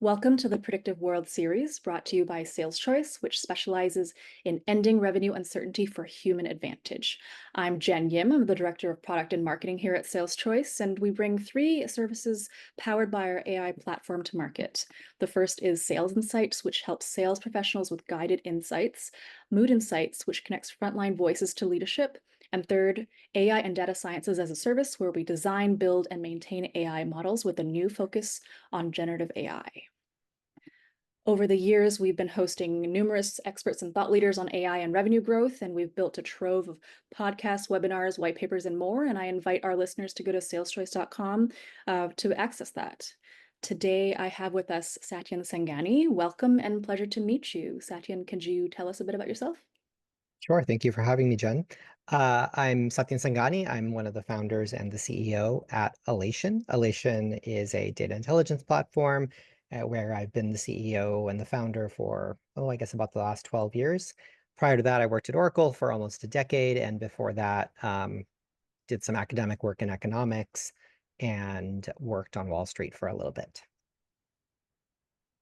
Welcome to the Predictive World series brought to you by SalesChoice, which specializes in ending revenue uncertainty for human advantage. I'm Jen Yim. I'm the Director of Product and Marketing here at SalesChoice, and we bring three services powered by our AI platform to market. The first is Sales Insights, which helps sales professionals with guided insights, Mood Insights, which connects frontline voices to leadership, and third, AI and Data Sciences as a Service, where we design, build, and maintain AI models with a new focus on generative AI. Over the years, we've been hosting numerous experts and thought leaders on AI and revenue growth, and we've built a trove of podcasts, webinars, white papers, and more. And I invite our listeners to go to saleschoice.com to access that. Today, I have with us Satyen Sangani. Welcome and pleasure to meet you. Satyen, could you tell us a bit about yourself? Sure. Thank you for having me, Jen. I'm Satyen Sangani. I'm one of the founders and the CEO at Alation. Alation is a data intelligence platform where I've been the CEO and the founder for, I guess about the last 12 years. Prior to that, I worked at Oracle for almost a decade. And before that, did some academic work in economics and worked on Wall Street for a little bit.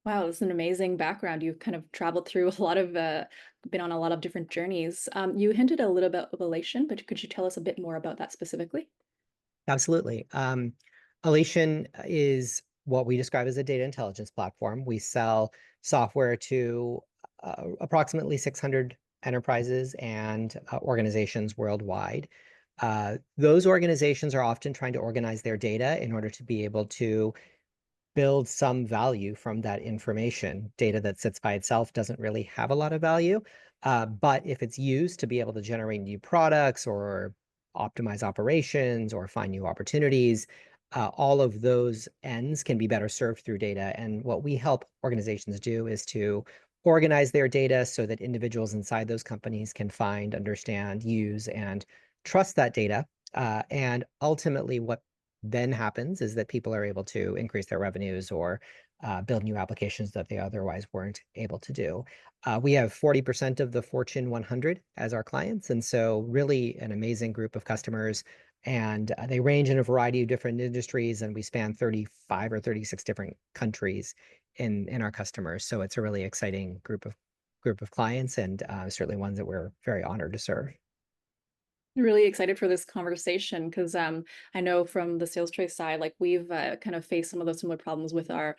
Wow, this is an amazing background. You've kind of traveled through a lot of, been on a lot of different journeys. You hinted a little bit of Elation, but could you tell us a bit more about that specifically? Absolutely. Alation is what we describe as a data intelligence platform. We sell software to approximately 600 enterprises and organizations worldwide. Those organizations are often trying to organize their data in order to be able to build some value from that information. Data that sits by itself doesn't really have a lot of value. But if it's used to be able to generate new products or optimize operations or find new opportunities, all of those ends can be better served through data. And what we help organizations do is to organize their data so that individuals inside those companies can find, understand, use, and trust that data. And ultimately, what then happens is that people are able to increase their revenues or build new applications that they otherwise weren't able to do. We have 40% of the Fortune 100 as our clients, and so really an amazing group of customers. And they range in a variety of different industries, and we span 35 or 36 different countries in our customers. So it's a really exciting group of clients, and certainly ones that we're very honored to serve. Really excited for this conversation because I know from the sales choice side, like we've kind of faced some of those similar problems with our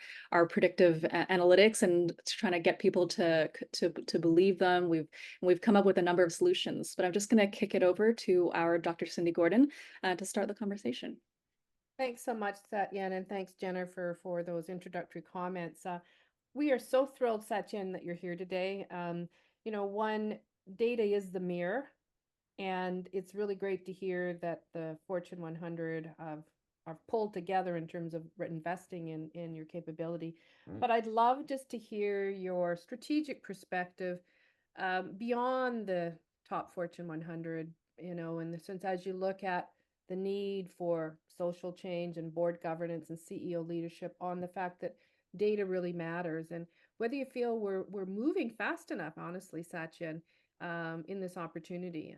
predictive analytics and trying to get people to believe them. We've come up with a number of solutions, but I'm just going to kick it over to our Dr. Cindy Gordon to start the conversation. Thanks so much, Satyen, and thanks, Jennifer, for those introductory comments. We are so thrilled, Satyen, that you're here today. One, data is the mirror, and it's really great to hear that the Fortune 100 are pulled together in terms of investing in your capability. But I'd love just to hear your strategic perspective beyond the top Fortune 100, in the sense as you look at the need for social change and board governance and CEO leadership on the fact that data really matters and whether you feel we're moving fast enough, honestly, Satyen, in this opportunity.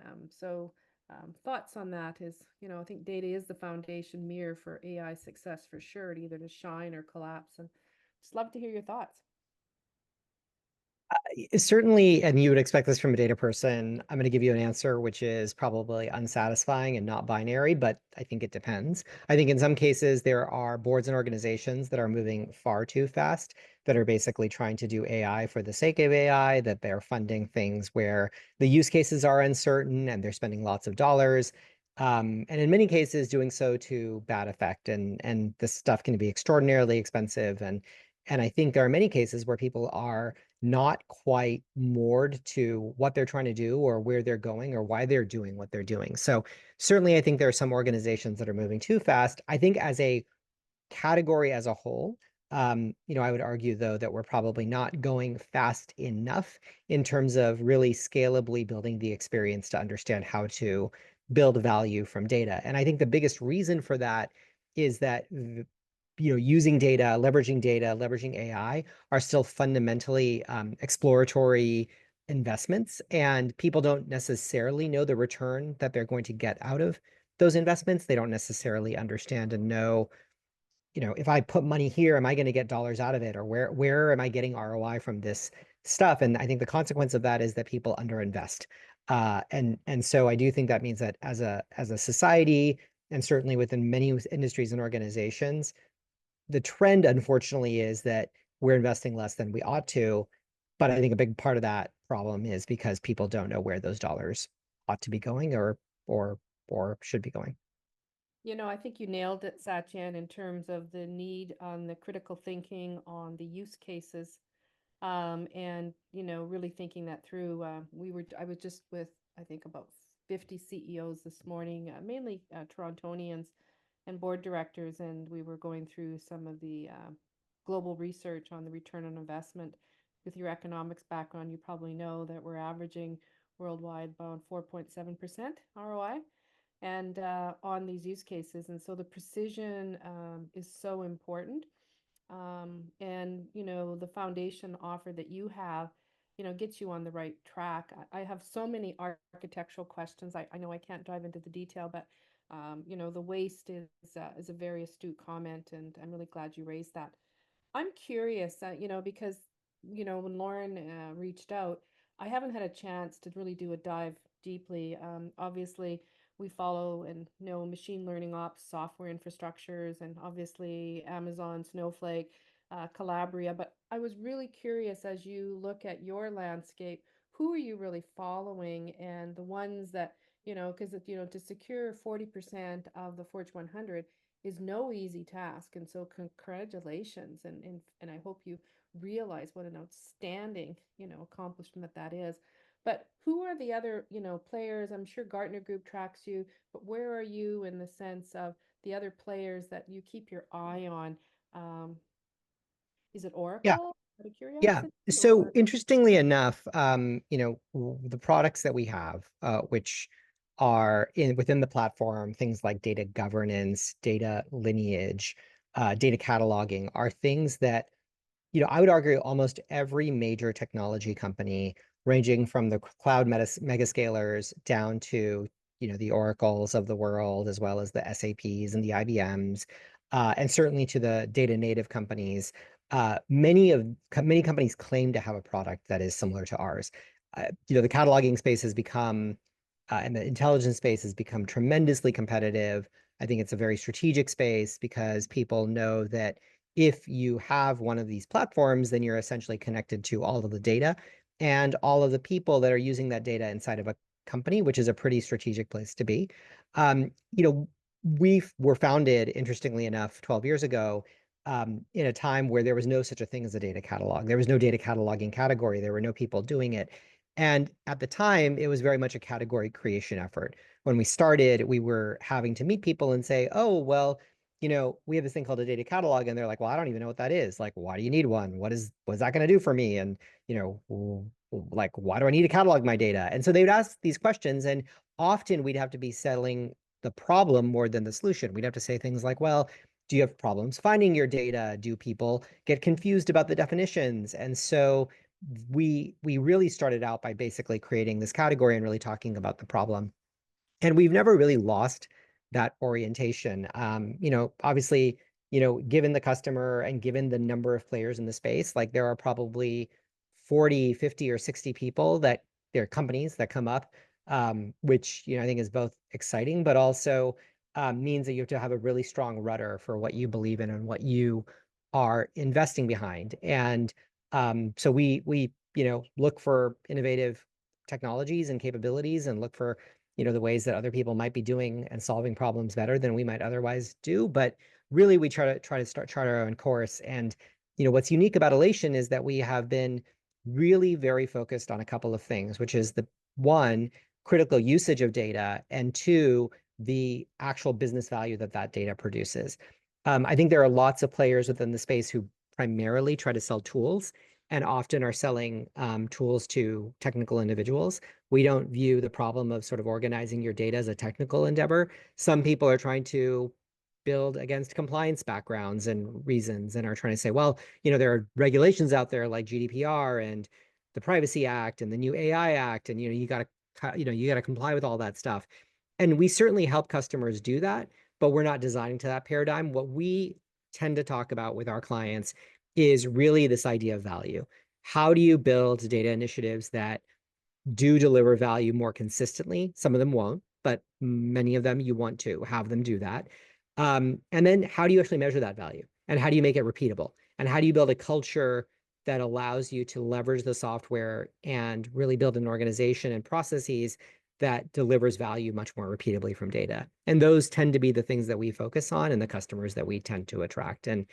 Thoughts on that is, I think data is the foundation mirror for AI success for sure, either to shine or collapse. And just love to hear your thoughts. Certainly, and you would expect this from a data person, I'm going to give you an answer which is probably unsatisfying and not binary, but I think it depends. I think in some cases there are boards and organizations that are moving far too fast, that are basically trying to do AI for the sake of AI, that they're funding things where the use cases are uncertain and they're spending lots of dollars. And in many cases doing so to bad effect. And this stuff can be extraordinarily expensive. And I think there are many cases where people are not quite moored to what they're trying to do or where they're going or why they're doing what they're doing. So certainly I think there are some organizations that are moving too fast. I think as a category as a whole, I would argue though that we're probably not going fast enough in terms of really scalably building the experience to understand how to build value from data. And I think the biggest reason for that is that using data, leveraging AI are still fundamentally exploratory investments, and people don't necessarily know the return that they're going to get out of those investments. They don't necessarily understand and know if I put money here, am I going to get dollars out of it? Or where am I getting ROI from this stuff? And I think the consequence of that is that people underinvest. And so I do think that means that as a society, and certainly within many industries and organizations, the trend, unfortunately, is that we're investing less than we ought to. But I think a big part of that problem is because people don't know where those dollars ought to be going or or should be going. I think you nailed it, Satyen, in terms of the need on the critical thinking on the use cases, and really thinking that through. I was just with, I think, about 50 CEOs this morning, mainly Torontonians and board directors, and we were going through some of the global research on the return on investment. With your economics background, you probably know that we're averaging worldwide about 4.7% ROI and on these use cases. And so the precision is so important. And the foundation offer that you have, gets you on the right track. I have so many architectural questions. I know I can't dive into the detail, but the waste is a very astute comment, and I'm really glad you raised that. I'm curious, because, when Lauren reached out, I haven't had a chance to really do a dive deeply. Obviously, we follow and know machine learning ops, software infrastructures, and obviously Amazon, Snowflake, Calabria. But I was really curious as you look at your landscape, who are you really following and the ones that, because, to secure 40% of the Fortune 100 is no easy task. And so congratulations. And I hope you realize what an outstanding, accomplishment that is. But who are the other, players? I'm sure Gartner Group tracks you, but where are you in the sense of the other players that you keep your eye on? Um, is it Yeah. Oracle out of Yeah. curiosity So or? interestingly enough, the products that we have, which are within the platform, things like data governance, data lineage, data cataloging, are things that I would argue almost every major technology company, ranging from the cloud megascalers down to, the Oracles of the world, as well as the SAPs and the IBMs, and certainly to the data native companies. Many companies claim to have a product that is similar to ours. The cataloging space has become, and the intelligence space has become tremendously competitive. I think it's a very strategic space because people know that if you have one of these platforms, then you're essentially connected to all of the data and all of the people that are using that data inside of a company, which is a pretty strategic place to be. Um, you know, we were founded, interestingly enough, 12 years ago, in a time where there was no such a thing as a data catalog. There was no data cataloging category. There were no people doing it. And at the time, it was very much a category creation effort. When we started, we were having to meet people and say, oh, well, we have this thing called a data catalog, and they're like, well, I don't even know what that is. Like, why do you need one? What's that going to do for me? And, like, why do I need to catalog my data? And so they would ask these questions, and often we'd have to be settling the problem more than the solution. We'd have to say things like, well, do you have problems finding your data? Do people get confused about the definitions? And so we really started out by basically creating this category and really talking about the problem. And we've never really lost that orientation. Obviously, given the customer and given the number of players in the space, like there are probably 40, 50, or 60 people that there are companies that come up, which, I think is both exciting, but also means that you have to have a really strong rudder for what you believe in and what you are investing behind. And so we look for innovative technologies and capabilities and look for the ways that other people might be doing and solving problems better than we might otherwise do. But really, we try to chart our own course. And what's unique about Alation is that we have been really very focused on a couple of things, which is the one, critical usage of data, and two, the actual business value that that data produces. I think there are lots of players within the space who primarily try to sell tools and often are selling tools to technical individuals. We don't view the problem of sort of organizing your data as a technical endeavor. Some people are trying to build against compliance backgrounds and reasons and are trying to say, well, there are regulations out there like GDPR and the Privacy Act and the new AI Act, and you got to comply with all that stuff. And we certainly help customers do that, but we're not designing to that paradigm. What we tend to talk about with our clients is really this idea of value. How do you build data initiatives that do deliver value more consistently? Some of them won't, but many of them you want to have them do that. And then how do you actually measure that value? And how do you make it repeatable? And how do you build a culture that allows you to leverage the software and really build an organization and processes that delivers value much more repeatably from data? And those tend to be the things that we focus on and the customers that we tend to attract. And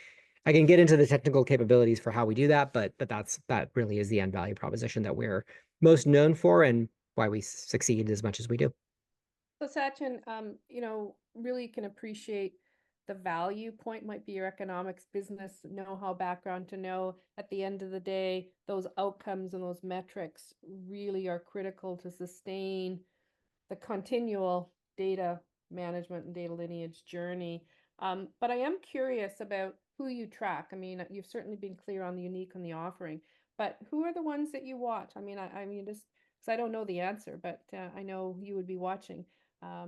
I can get into the technical capabilities for how we do that, but that really is the end value proposition that we're most known for and why we succeed as much as we do. So Sachin, really can appreciate the value point might be your economics, business know-how background to know at the end of the day, those outcomes and those metrics really are critical to sustain the continual data management and data lineage journey. But I am curious about who you track. I mean, you've certainly been clear on the unique and the offering, but who are the ones that you watch? I mean, just because I don't know the answer, but I know you would be watching.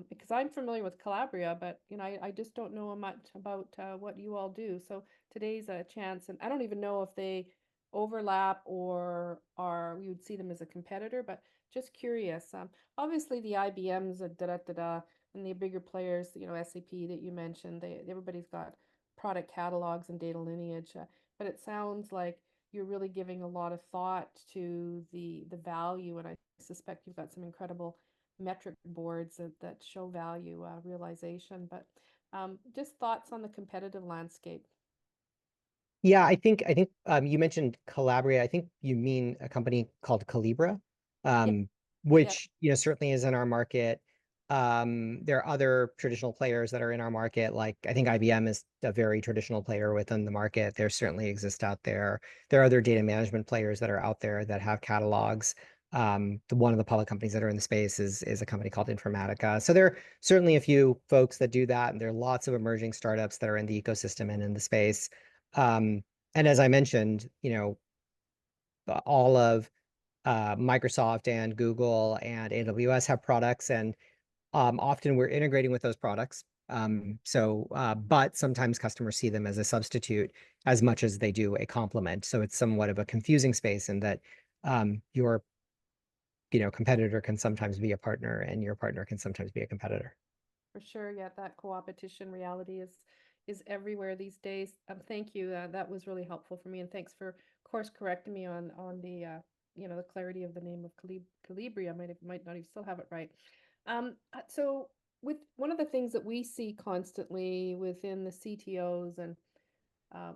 Because I'm familiar with Calabria, but I just don't know much about what you all do. So today's a chance, and I don't even know if they overlap or are we would see them as a competitor, but just curious. Obviously the IBMs, and the bigger players, SAP that you mentioned, everybody's got product catalogs and data lineage, but it sounds like you're really giving a lot of thought to the value, and I suspect you've got some incredible metric boards that show value realization. But just thoughts on the competitive landscape. Yeah, I think you mentioned Calabria. I think you mean a company called Calibra, Yeah, um, yeah, which certainly is in our market. There are other traditional players that are in our market, like I think IBM is a very traditional player within the market. There certainly exist out there. There are other data management players that are out there that have catalogs. One of the public companies that are in the space is a company called Informatica. So there are certainly a few folks that do that, and there are lots of emerging startups that are in the ecosystem and in the space. Um, and as I mentioned, all of Microsoft and Google and AWS have products, and often we're integrating with those products. But sometimes customers see them as a substitute as much as they do a complement. So it's somewhat of a confusing space in that your competitor can sometimes be a partner, and your partner can sometimes be a competitor. for sure. Yeah, that co-opetition reality is everywhere these days. Thank you. That was really helpful for me, and thanks for course correcting me on the the clarity of the name of Calibria. Might not even still have it right. So with one of the things that we see constantly within the CTOs and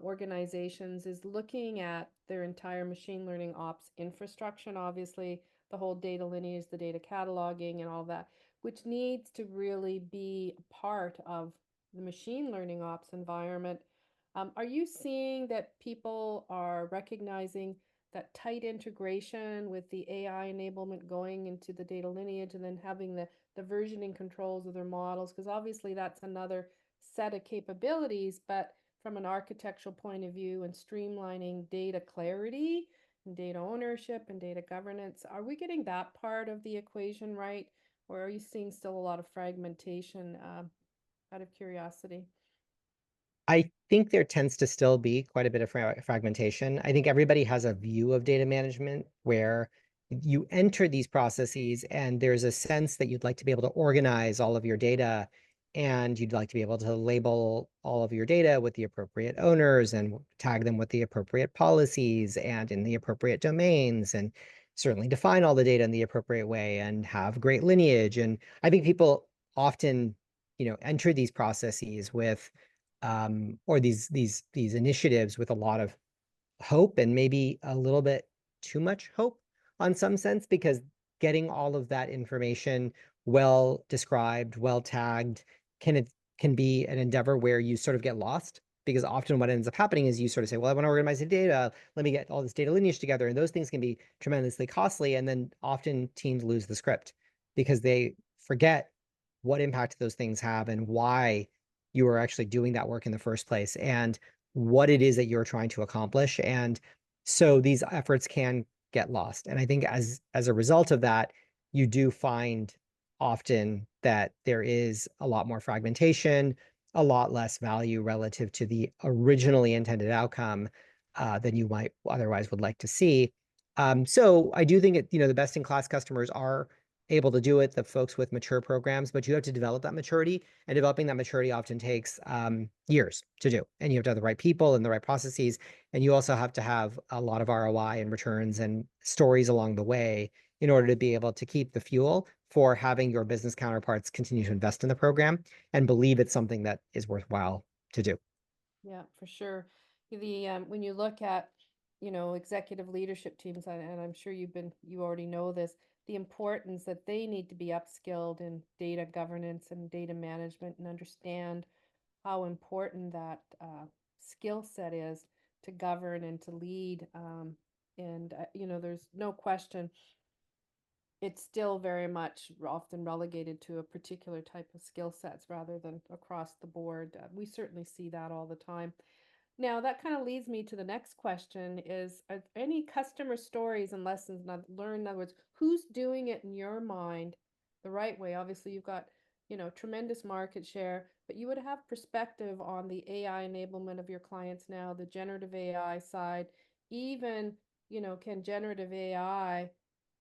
organizations is looking at their entire machine learning ops infrastructure, and obviously the whole data lineage, the data cataloging, and all that, which needs to really be a part of the machine learning ops environment. Are you seeing that people are recognizing that tight integration with the AI enablement going into the data lineage and then having the versioning controls of their models? Because obviously that's another set of capabilities, but from an architectural point of view and streamlining data clarity and data ownership and data governance, are we getting that part of the equation right? Or are you seeing still a lot of fragmentation out of curiosity? I think there tends to still be quite a bit of fragmentation. I think everybody has a view of data management where you enter these processes and there's a sense that you'd like to be able to organize all of your data, and you'd like to be able to label all of your data with the appropriate owners and tag them with the appropriate policies and in the appropriate domains, and certainly define all the data in the appropriate way and have great lineage. And I think people often, enter these processes with or these initiatives with a lot of hope and maybe a little bit too much hope on some sense, because getting all of that information well described, well tagged, can be an endeavor where you sort of get lost. Because often what ends up happening is you sort of say, well, I want to organize the data. Let me get all this data lineage together. And those things can be tremendously costly. And then often teams lose the script because they forget what impact those things have and why you are actually doing that work in the first place and what it is that you're trying to accomplish. And so these efforts can get lost. And I think as a result of that, you do find often that there is a lot more fragmentation. a lot less value relative to the originally intended outcome than you might otherwise would like to see. So I do think the best in class customers are able to do it, the folks with mature programs, but you have to develop that maturity, and developing that maturity often takes years to do. And you have to have the right people and the right processes. And you also have to have a lot of ROI and returns and stories along the way in order to be able to keep the fuel for having your business counterparts continue to invest in the program and believe it's something that is worthwhile to do. Yeah, for sure. When you look at, executive leadership teams, and I'm sure you already know this, the importance that they need to be upskilled in data governance and data management and understand how important that skill set is to govern and to lead. There's no question it's still very much often relegated to a particular type of skill sets rather than across the board. We certainly see that all the time. Now, that kind of leads me to the next question is, are there any customer stories and lessons learned? In other words, who's doing it in your mind the right way? Obviously, you've got, tremendous market share, but you would have perspective on the AI enablement of your clients now, the generative AI side, even, can generative AI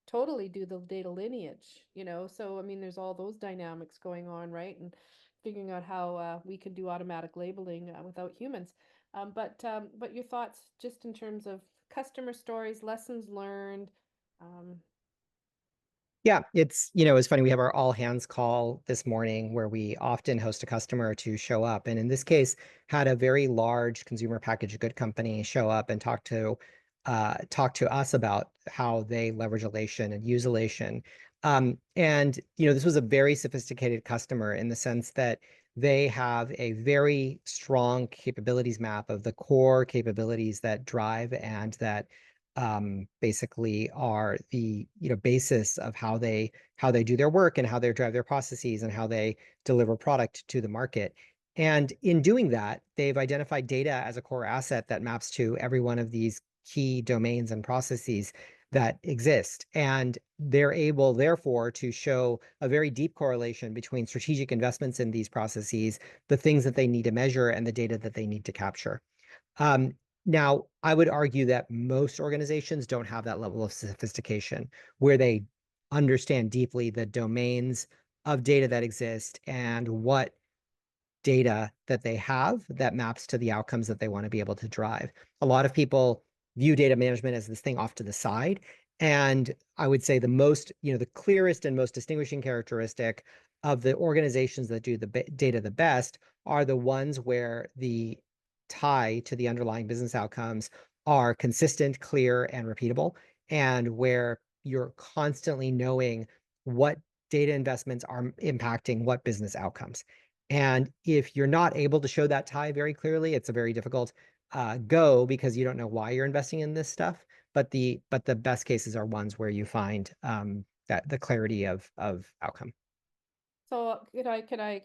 totally do the data lineage, so I mean there's all those dynamics going on, right? And figuring out how we could do automatic labeling without humans. But your thoughts just in terms of customer stories, lessons learned. um, Yeah, it's funny. We have our all hands call this morning where we often host a customer to show up. And in this case, had a very large consumer packaged good company show up and talk to us about how they leverage Alation and use Alation. And this was a very sophisticated customer in the sense that they have a very strong capabilities map of the core capabilities that drive and that basically are the basis of how they do their work and how they drive their processes and how they deliver product to the market. And in doing that, they've identified data as a core asset that maps to every one of these key domains and processes that exist. And they're able, therefore, to show a very deep correlation between strategic investments in these processes, the things that they need to measure, and the data that they need to capture. Um, Now, I would argue that most organizations don't have that level of sophistication where they understand deeply the domains of data that exist and what data that they have that maps to the outcomes that they want to be able to drive. A lot of people view data management as this thing off to the side. And I would say the clearest and most distinguishing characteristic of the organizations that do the data the best are the ones where the tie to the underlying business outcomes are consistent, clear, and repeatable, and where you're constantly knowing what data investments are impacting what business outcomes. And if you're not able to show that tie very clearly, it's a very difficult go because you don't know why you're investing in this stuff. But the best cases are ones where you find that the clarity of outcome. so could I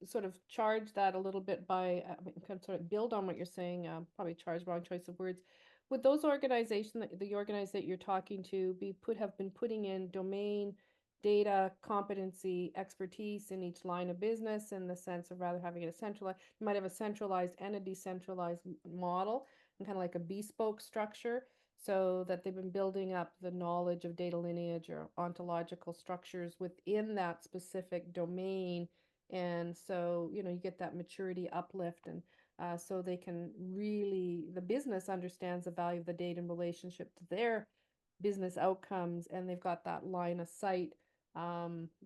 sort of charge that a little bit by, I mean, kind of sort of build on what you're saying, probably charge, wrong choice of words. Would those organizations, the organization that you're talking to, have been putting in domain data competency expertise in each line of business in the sense of rather having a centralized, you might have a centralized and a decentralized model and kind of like a bespoke structure, so that they've been building up the knowledge of data lineage or ontological structures within that specific domain, and so you get that maturity uplift, and so they can really, the business understands the value of the data in relationship to their business outcomes, and they've got that line of sight.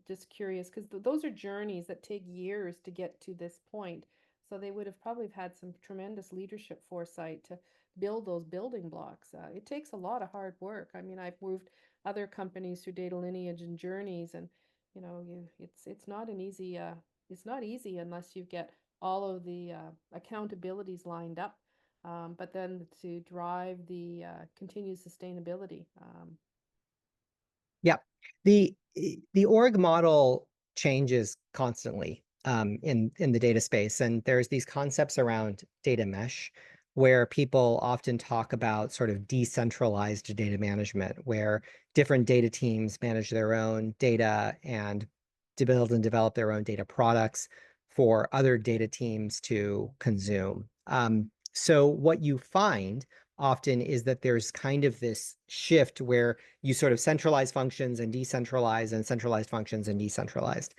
Just curious because those are journeys that take years to get to this point, so they would have probably had some tremendous leadership foresight to build those building blocks. It takes a lot of hard work. I mean, I've moved other companies through data lineage and journeys, and it's not an easy it's not easy unless you get all of the accountabilities lined up, but then to drive the continued sustainability. Yeah. The org model changes constantly in the data space. And there's these concepts around data mesh where people often talk about sort of decentralized data management, where different data teams manage their own data and to build and develop their own data products for other data teams to consume. So what you find often is that there's kind of this shift where you sort of centralize functions and decentralize, and centralized functions and decentralized.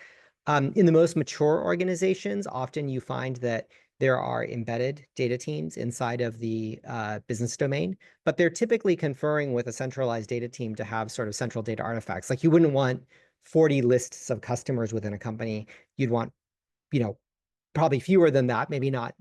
In the most mature organizations, often you find that there are embedded data teams inside of the business domain, but they're typically conferring with a centralized data team to have sort of central data artifacts. Like you wouldn't want 40 lists of customers within a company. You'd want, you know, probably fewer than that, maybe not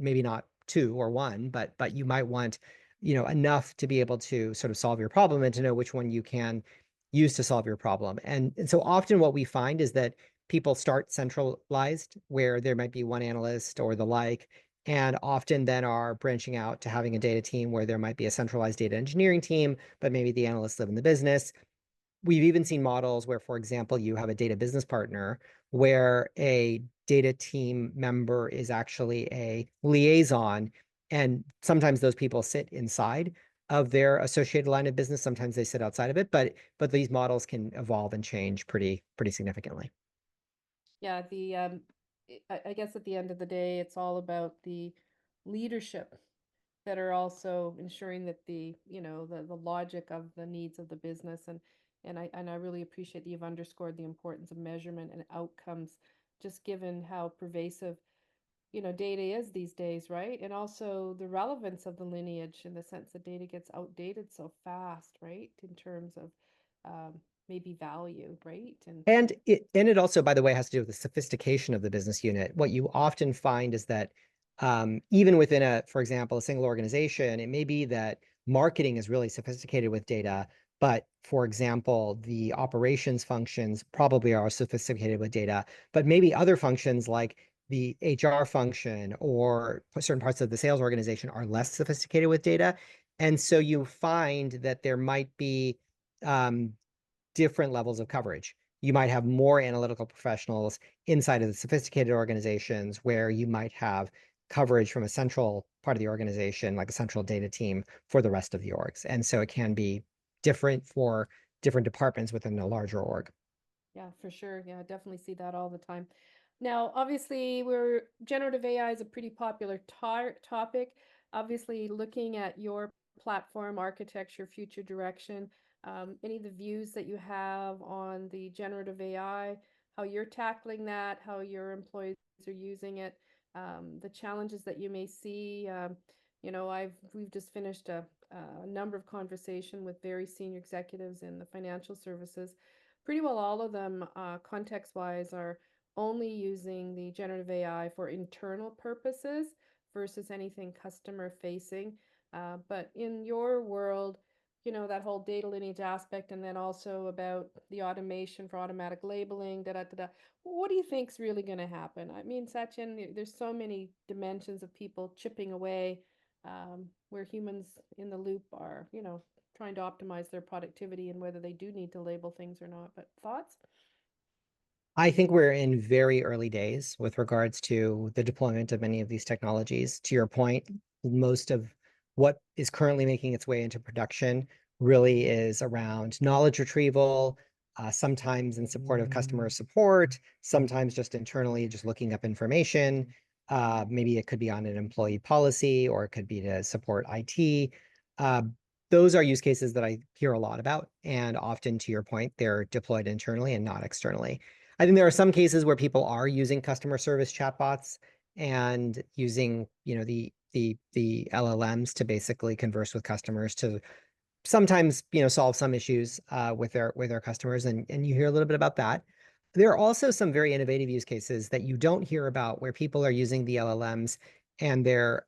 two or one, but you might want, enough to be able to sort of solve your problem and to know which one you can use to solve your problem. And so often what we find is that people start centralized where there might be one analyst or the like, and often then are branching out to having a data team where there might be a centralized data engineering team, but maybe the analysts live in the business. We've even seen models where, for example, you have a data business partner where a data team member is actually a liaison. And sometimes those people sit inside of their associated line of business. Sometimes they sit outside of it, but these models can evolve and change pretty significantly. Yeah, I guess at the end of the day, it's all about the leadership that are also ensuring that the logic of the needs of the business, and I really appreciate that you've underscored the importance of measurement and outcomes, just given how pervasive data is these days, right? And also the relevance of the lineage in the sense that data gets outdated so fast, right? In terms of maybe value, right? And it also, by the way, has to do with the sophistication of the business unit. What you often find is that even within for example, a single organization, it may be that marketing is really sophisticated with data, but for example, the operations functions probably are sophisticated with data, but maybe other functions like the HR function or certain parts of the sales organization are less sophisticated with data. And so you find that there might be um, different levels of coverage. You might have more analytical professionals inside of the sophisticated organizations where you might have coverage from a central part of the organization, like a central data team for the rest of the orgs. And so it can be different for different departments within a larger org. Yeah, for sure. Yeah, I definitely see that all the time. Now, obviously, we're generative AI is a pretty popular topic. Obviously, looking at your platform architecture, future direction, any of the views that you have on the generative AI, how you're tackling that, how your employees are using it, the challenges that you may see. We've just finished a number of conversation with very senior executives in the financial services. Pretty well all of them, context-wise, are only using the generative AI for internal purposes versus anything customer-facing. But in your world, that whole data lineage aspect, and then also about the automation for automatic labeling, da da da da. What do you think's really going to happen? I mean, Satyen, there's so many dimensions of people chipping away, where humans in the loop are, trying to optimize their productivity and whether they do need to label things or not. But thoughts? I think we're in very early days with regards to the deployment of many of these technologies. To your point, most of what is currently making its way into production really is around knowledge retrieval, sometimes in support of customer support, sometimes just internally, just looking up information. Maybe it could be on an employee policy, or it could be to support IT. Uh, those are use cases that I hear a lot about. And often, to your point, they're deployed internally and not externally. I think there are some cases where people are using customer service chatbots and using, the LLMs to basically converse with customers to sometimes, solve some issues with their customers, and you hear a little bit about that. There are also some very innovative use cases that you don't hear about where people are using the LLMs and their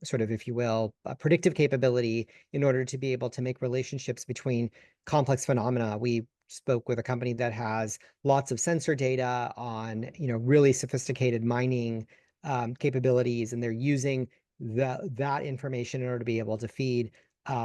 sort of, if you will, predictive capability in order to be able to make relationships between complex phenomena. We spoke with a company that has lots of sensor data on, really sophisticated mining capabilities, and they're using that information in order to be able to feed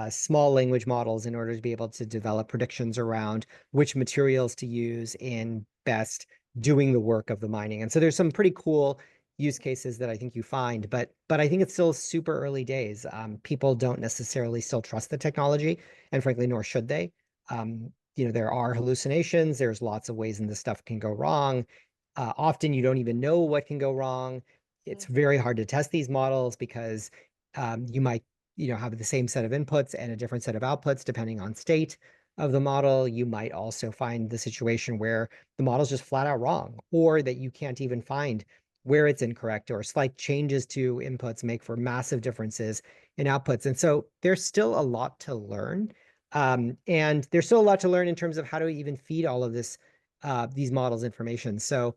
small language models in order to be able to develop predictions around which materials to use in best doing the work of the mining. And so there's some pretty cool use cases that I think you find, but I think it's still super early days. People don't necessarily still trust the technology, and frankly, nor should they. There are hallucinations. There's lots of ways in this stuff can go wrong. Often you don't even know what can go wrong. It's very hard to test these models because you might, have the same set of inputs and a different set of outputs depending on state of the model. You might also find the situation where the model's just flat out wrong, or that you can't even find where it's incorrect, or slight changes to inputs make for massive differences in outputs. And so there's still a lot to learn. And there's still a lot to learn in terms of how to even feed all of this, these models information. So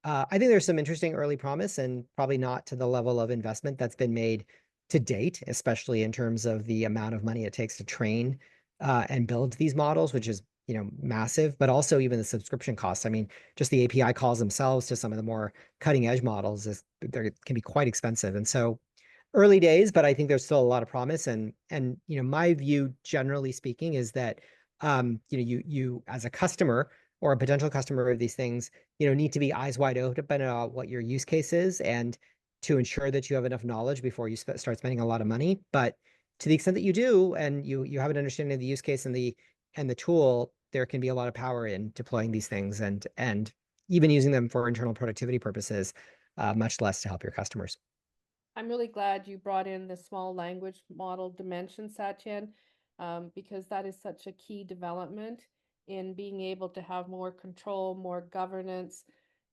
I think there's some interesting early promise, and probably not to the level of investment that's been made to date, especially in terms of the amount of money it takes to train and build these models, which is, massive, but also even the subscription costs. I mean, just the API calls themselves to some of the more cutting edge models can be quite expensive. And so early days, but I think there's still a lot of promise. And my view, generally speaking, is that you as a customer or a potential customer of these things, need to be eyes wide open about what your use case is, and to ensure that you have enough knowledge before you start spending a lot of money. But to the extent that you do, and you have an understanding of the use case and the tool, there can be a lot of power in deploying these things, and even using them for internal productivity purposes, much less to help your customers. I'm really glad you brought in the small language model dimension, Satyen, because that is such a key development in being able to have more control, more governance,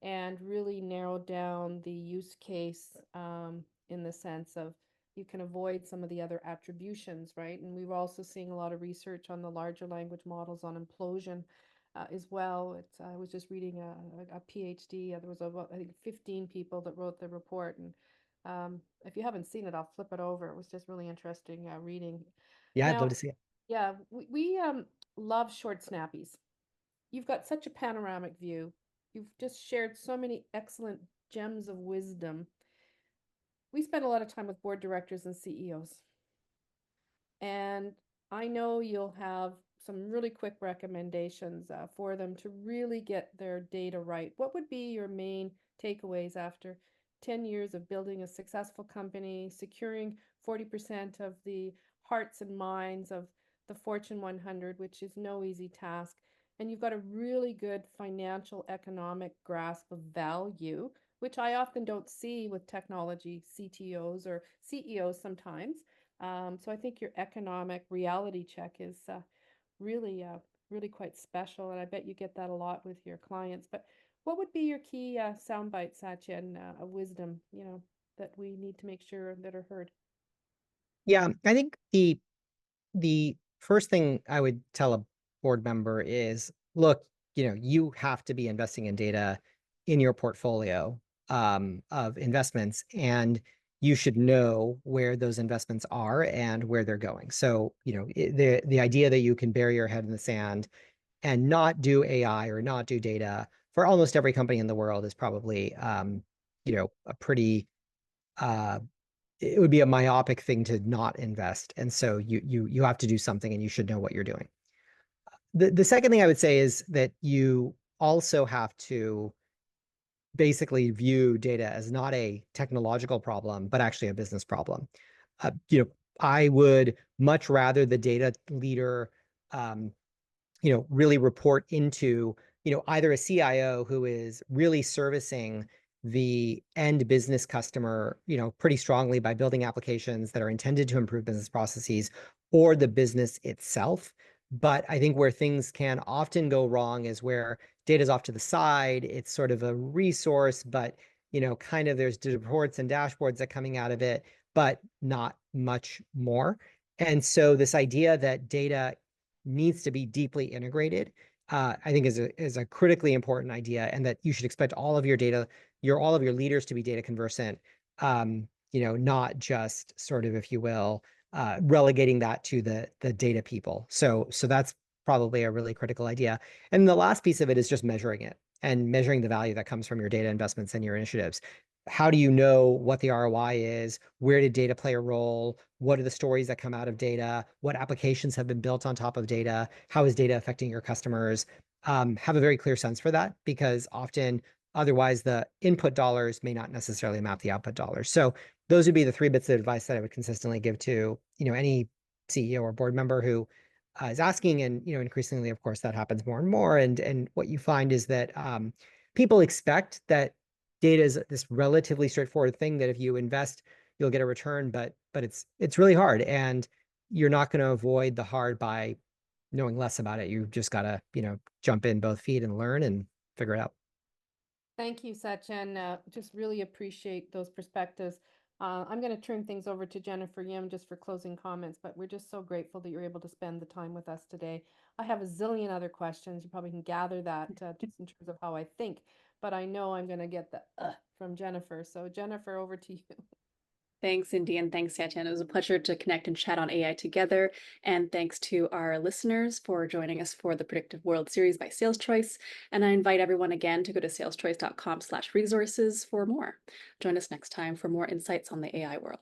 and really narrow down the use case, in the sense of you can avoid some of the other attributions, right? And we're also seeing a lot of research on the larger language models on implosion. As well, I was just reading a PhD. There was about, I think, 15 people that wrote the report, and if you haven't seen it, I'll flip it over. It was just really interesting reading. Yeah, I'd love Now, to see it. yeah, we love short snappies. You've got such a panoramic view. You've just shared so many excellent gems of wisdom. We spend a lot of time with board directors and CEOs. And I know you'll have some really quick recommendations for them to really get their data right. What would be your main takeaways after 10 years of building a successful company, securing 40% of the hearts and minds of the Fortune 100, which is no easy task, and you've got a really good financial economic grasp of value, which I often don't see with technology CTOs or CEOs sometimes. So I think your economic reality check is really, really quite special, and I bet you get that a lot with your clients. But what would be your key sound bites, Satyen, of wisdom, that we need to make sure that are heard? Yeah, I think the first thing I would tell a board member is, look, you have to be investing in data in your portfolio of investments, and you should know where those investments are and where they're going. So, the idea that you can bury your head in the sand and not do AI or not do data for almost every company in the world is probably, a pretty uh, it would be a myopic thing to not invest. And so you have to do something, and you should know what you're doing. The second thing I would say is that you also have to basically view data as not a technological problem, but actually a business problem. I would much rather the data leader um, really report into, either a CIO who is really servicing the end business customer, pretty strongly by building applications that are intended to improve business processes, or the business itself. But I think where things can often go wrong is where data is off to the side. It's sort of a resource, but kind of there's reports and dashboards that are coming out of it, but not much more. And so this idea that data needs to be deeply integrated, I think is a critically important idea, and that you should expect all of your all of your leaders to be data conversant, not just sort of, if you will, relegating that to the data people. So that's probably a really critical idea. And the last piece of it is just measuring it, and measuring the value that comes from your data investments and your initiatives. How do you know what the ROI is? Where did data play a role? What are the stories that come out of data? What applications have been built on top of data? How is data affecting your customers? Have a very clear sense for that, because often otherwise the input dollars may not necessarily map the output dollars. So those would be the three bits of advice that I would consistently give to, any CEO or board member who is asking. And, increasingly, of course, that happens more and more. And what you find is that people expect that data is this relatively straightforward thing that if you invest, you'll get a return, but it's really hard, and you're not going to avoid the hard by knowing less about it. You just gotta, jump in both feet and learn and figure it out. Thank you, Satyen. Just really appreciate those perspectives. I'm going to turn things over to Jennifer Yim just for closing comments, but we're just so grateful that you're able to spend the time with us today. I have a zillion other questions. You probably can gather that just in terms of how I think, but I know I'm going to get the from Jennifer. So Jennifer, over to you. Thanks, Indy, and thanks, Satyen. It was a pleasure to connect and chat on AI together. And thanks to our listeners for joining us for the Predictive World series by SalesChoice. And I invite everyone again to go to saleschoice.com/resources for more. Join us next time for more insights on the AI world.